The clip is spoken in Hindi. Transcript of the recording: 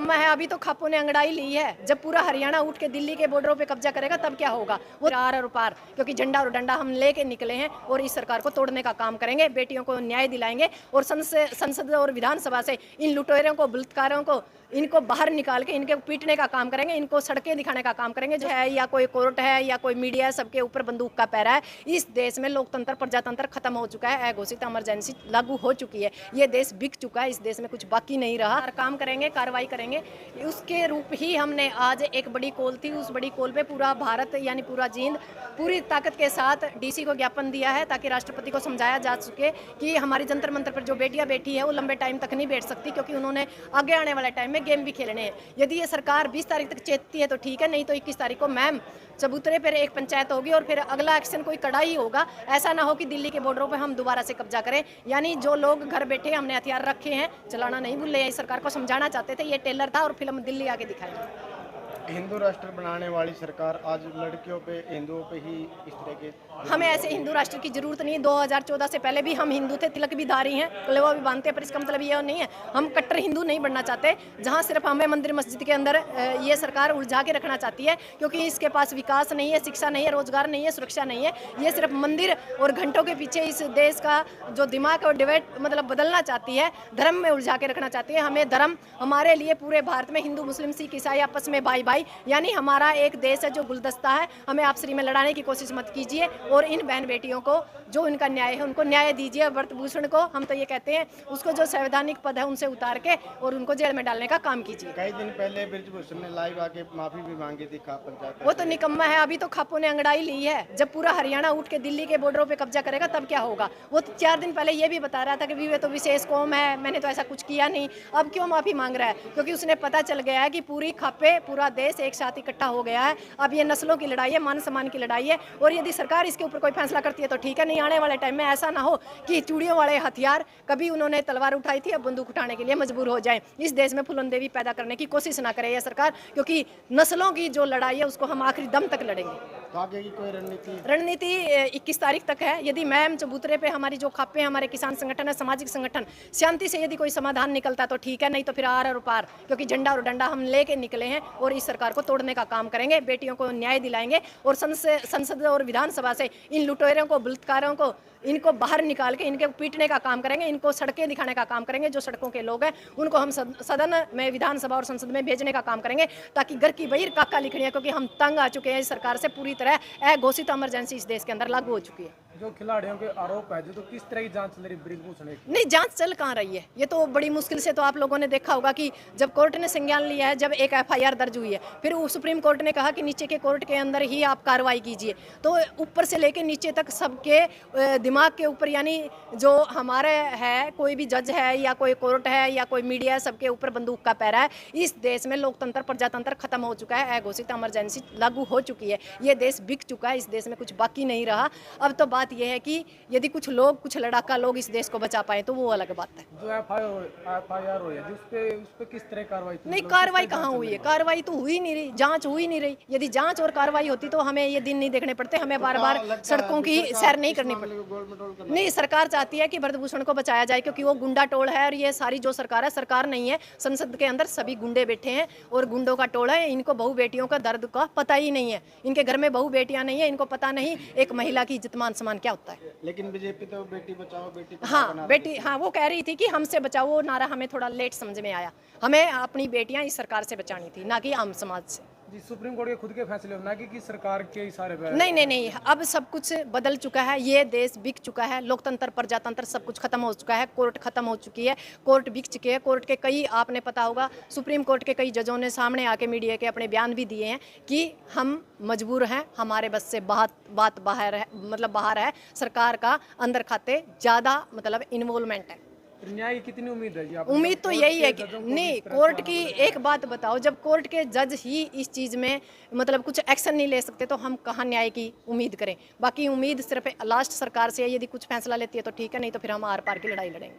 निकम्मा है, अभी तो खापों ने अंगड़ाई ली है। जब पूरा हरियाणा उठ के दिल्ली के बॉर्डरों पे कब्जा करेगा तब क्या होगा? वो आर और पार, क्योंकि झंडा और डंडा हम लेके निकले हैं और इस सरकार को तोड़ने का काम करेंगे, बेटियों को न्याय दिलाएंगे और संसद और विधानसभा से इन लुटेरों को, बलात्कारों को, इनको बाहर निकाल के इनके पीटने का काम करेंगे, इनको सड़कें दिखाने का काम करेंगे। जो है या कोई कोर्ट है या कोई मीडिया है, सबके ऊपर बंदूक का पैरा है। इस देश में लोकतंत्र, प्रजातंत्र खत्म हो चुका है, अघोषित इमरजेंसी लागू हो चुकी है। ये देश बिक चुका है, इस देश में कुछ बाकी नहीं रहा। काम करेंगे, कार्रवाई करेंगे, उसके रूप ही हमने आज एक बड़ी कॉल थी, उस बड़ी कॉल पे पूरा भारत यानी पूरा जींद पूरी ताकत के साथ डीसी को ज्ञापन दिया है ताकि राष्ट्रपति को समझाया जा सके कि हमारी जंतर मंतर पर जो बेटियां बैठी है वो लंबे टाइम तक नहीं बैठ सकती, क्योंकि उन्होंने आगे आने वाले टाइम में गेम भी खेलने हैं। यदि ये सरकार 20 तारीख तक चेतती है तो ठीक है, नहीं तो 21 तारीख को मैम चबूतरे पर एक पंचायत होगी और फिर अगला एक्शन कोई कड़ा ही होगा। ऐसा ना हो कि दिल्ली के बॉर्डरों पर हम दोबारा से कब्जा करें। यानी जो लोग घर बैठे हमने हथियार रखे हैं, चलाना नहीं भूले, इस सरकार को समझाना चाहते थे, ये टेलर था और फिल्म दिल्ली आके दिखाएंगे। हिंदू राष्ट्र बनाने वाली सरकार आज लड़कियों पे, हिंदुओं पे ही इस तरह के। हमें ऐसे हिंदू राष्ट्र की जरूरत नहीं। 2014 से पहले भी हम हिंदू थे, तिलक भी धारी हैं, कलेवा भी बांधते हैं, पर इसका मतलब ये नहीं है हम कट्टर हिंदू नहीं बनना चाहते, जहां सिर्फ हमें मंदिर मस्जिद के अंदर ये सरकार उलझा के रखना चाहती है, क्योंकि इसके पास विकास नहीं है, शिक्षा नहीं है, रोजगार नहीं है, सुरक्षा नहीं है। ये सिर्फ मंदिर और घंटों के पीछे इस देश का जो दिमाग और डिबेट मतलब बदलना चाहती है, धर्म में उलझा के रखना चाहती है। हमें धर्म हमारे लिए पूरे भारत में हिंदू, मुस्लिम, सिख, ईसाई आपस में भाई भाई, यानी हमारा एक देश है जो गुलदस्ता है। हमें आपसी में लड़ाने की कोशिश मत कीजिए और इन बहन बेटियों को जो उनका न्याय है उनको न्याय दीजिए। व्रतभूषण को हम तो ये कहते हैं उसको जो संवैधानिक पद है उनसे उतार के और उनको जेल में डालने का काम कीजिए। कई दिन पहले ब्रजभूषण ने लाइव आके माफी भी मांगी थी खाप पंचायत। वो तो निकम्मा है, अभी तो खापों ने अंगड़ाई ली है। जब पूरा हरियाणा उठ के दिल्ली के बॉर्डरों पे कब्जा करेगा तब क्या होगा? वो तो 4 दिन पहले ये भी बता रहा था कि वे तो विशेष कौम है, मैंने तो ऐसा कुछ किया नहीं। अब क्यों माफी मांग रहा है? क्योंकि उसने पता चल गया है कि पूरी खापे, पूरा देश एक साथ इकट्ठा हो गया है। अब ये नस्लों की लड़ाई है, मान सम्मान की लड़ाई है, और यदि सरकार इसके ऊपर कोई फैसला करती है तो ठीक है, नहीं आने वाले टाइम में ऐसा ना हो कि चूड़ियों वाले हथियार, कभी उन्होंने तलवार उठाई थी, अब बंदूक उठाने के लिए मजबूर हो जाए। इस देश में फुलन देवी पैदा करने की कोशिश ना करे यह सरकार, क्योंकि नस्लों की जो लड़ाई है उसको हम आखिरी दम तक लड़ेंगे। तो आगे की कोई रणनीति 21 तारीख तक है। यदि मैम चबूतरे पे हमारी जो खापे, हमारे किसान संगठन है, सामाजिक संगठन, शांति से यदि कोई समाधान निकलता तो ठीक है, नहीं तो फिर आर और पार, क्योंकि झंडा और डंडा हम लेके निकले हैं और इस सरकार को तोड़ने का काम करेंगे, बेटियों को न्याय दिलाएंगे और संसद और विधानसभा से इन लुटेरों को, बलात्कारों को, इनको बाहर निकाल के इनके पीटने का काम करेंगे, इनको सड़कें दिखाने का काम करेंगे। जो सड़कों के लोग हैं उनको हम सदन में, विधानसभा और संसद में भेजने का काम करेंगे, ताकि घर की बहिर काका लिखनी, क्योंकि हम तंग आ चुके हैं इस सरकार से। पूरी तरह अघोषित इमरजेंसी इस देश के अंदर लागू हो चुकी है। जो खिलाड़ियों के आरोप है, जो तो किस तरह की जांच चल रही ब्रजभूषण की? नहीं, जांच चल कहाँ रही है? ये तो बड़ी मुश्किल से, तो आप लोगों ने देखा होगा कि जब कोर्ट ने संज्ञान लिया है, जब एक एफआईआर दर्ज हुई है, फिर सुप्रीम कोर्ट ने कहा कि नीचे के कोर्ट के अंदर ही आप कार्रवाई कीजिए। तो ऊपर से लेके नीचे तक सबके दिमाग के ऊपर, यानी जो हमारे है, कोई भी जज है या कोई कोर्ट है या कोई मीडिया है, सबके ऊपर बंदूक का पैरा है। इस देश में लोकतंत्र, प्रजातंत्र खत्म हो चुका है, अघोषित इमरजेंसी लागू हो चुकी है। ये देश बिक चुका है, इस देश में कुछ बाकी नहीं रहा। अब तो बात यह है कि यदि कुछ लोग, कुछ लड़ाका लोग इस देश को बचा पाए तो वो अलग बात है। जो एफआईआर हुई है, उस पे किस तरह कार्रवाई? नहीं, कार्रवाई कहाँ हुई है? कार्रवाई तो हुई नहीं रही, जांच हुई नहीं रही। यदि जांच और कार्रवाई होती तो हमें ये दिन नहीं देखने पड़ते, हमें बार बार सड़कों की सैर नहीं करनी पड़ती। नहीं, सरकार चाहती है कि ब्रजभूषण को बचाया जाए, क्योंकि वो गुंडा टोल है और ये सारी जो सरकार है, सरकार नहीं है। संसद के अंदर सभी गुंडे बैठे हैं और गुंडों का टोल है। इनको बहू बेटियों का दर्द का पता ही नहीं है। इनके घर में बहू बेटियां नहीं है, इनको पता नहीं एक महिला की इज्जत मान सम्मान क्या होता है। लेकिन बीजेपी तो बेटी बचाओ बेटी पढ़ाओ हाँ, बेटी, हाँ, वो कह रही थी कि हमसे बचाओ। वो नारा हमें थोड़ा लेट समझ में आया। हमें अपनी बेटियां इस सरकार से बचानी थी, ना कि आम समाज से। जी, सुप्रीम कोर्ट के खुद के फैसले हो, ना कि सरकार के इशारे पर। नहीं, अब सब कुछ बदल चुका है। ये देश बिक चुका है, लोकतंत्र, प्रजातंत्र सब कुछ खत्म हो चुका है। कोर्ट खत्म हो चुकी है, कोर्ट बिक चुके हैं। कोर्ट के कई, आपने पता होगा, सुप्रीम कोर्ट के कई जजों ने सामने आके मीडिया के अपने बयान भी दिए हैं कि हम मजबूर हैं, हमारे बस से बात बाहर है, मतलब बाहर है। सरकार का अंदर खाते ज़्यादा मतलब इन्वॉल्वमेंट है। न्याय की कितनी उम्मीद है जी? उम्मीद तो यही है कि नहीं, कोर्ट की एक बात बताओ, जब कोर्ट के जज ही इस चीज़ में मतलब कुछ एक्शन नहीं ले सकते तो हम कहाँ न्याय की उम्मीद करें? बाकी उम्मीद सिर्फ लास्ट सरकार से है। यदि कुछ फैसला लेती है तो ठीक है, नहीं तो फिर हम आर पार की लड़ाई लड़ेंगे।